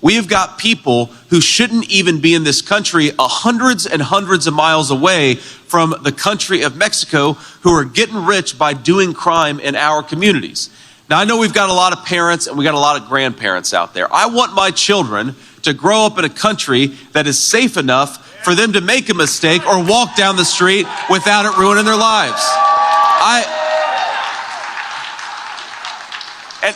We have got people who shouldn't even be in this country hundreds and hundreds of miles away from the country of Mexico who are getting rich by doing crime in our communities. Now, I know we've got a lot of parents and we got a lot of grandparents out there. I want my children to grow up in a country that is safe enough for them to make a mistake or walk down the street without it ruining their lives.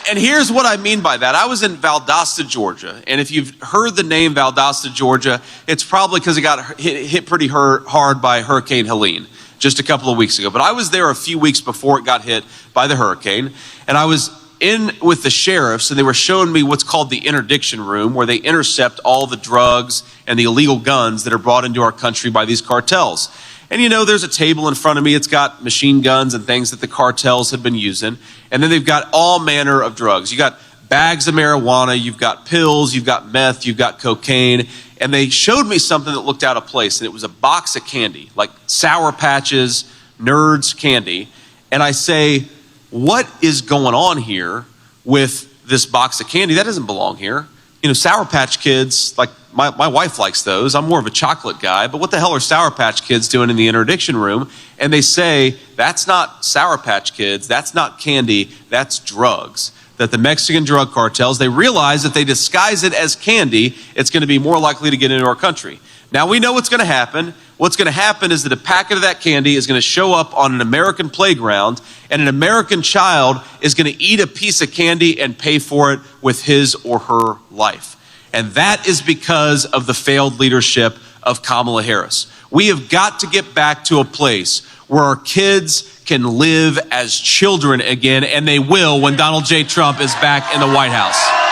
And here's what I mean by that. I was in Valdosta, Georgia. And if you've heard the name Valdosta, Georgia, it's probably because it got hit pretty hard by Hurricane Helene just a couple of weeks ago. But I was there a few weeks before it got hit by the hurricane. And I was in with the sheriffs, and they were showing me what's called the interdiction room, where they intercept all the drugs and the illegal guns that are brought into our country by these cartels. And you know, there's a table in front of me. It's got machine guns and things that the cartels have been using. And then they've got all manner of drugs. You got bags of marijuana, you've got pills, you've got meth, you've got cocaine. And they showed me something that looked out of place. And it was a box of candy, like Sour Patches, Nerds candy. And I say, what is going on here with this box of candy? That doesn't belong here. You know, Sour Patch Kids, like my wife likes those. I'm more of a chocolate guy, but what the hell are Sour Patch Kids doing in the interdiction room? And they say, that's not Sour Patch Kids, that's not candy, that's drugs. That the Mexican drug cartels, they realize if they disguise it as candy, it's going to be more likely to get into our country. Now we know what's going to happen. What's going to happen is that a packet of that candy is going to show up on an American playground, and an American child is going to eat a piece of candy and pay for it with his or her life. And that is because of the failed leadership of Kamala Harris. We have got to get back to a place where our kids can live as children again, and they will when Donald J. Trump is back in the White House.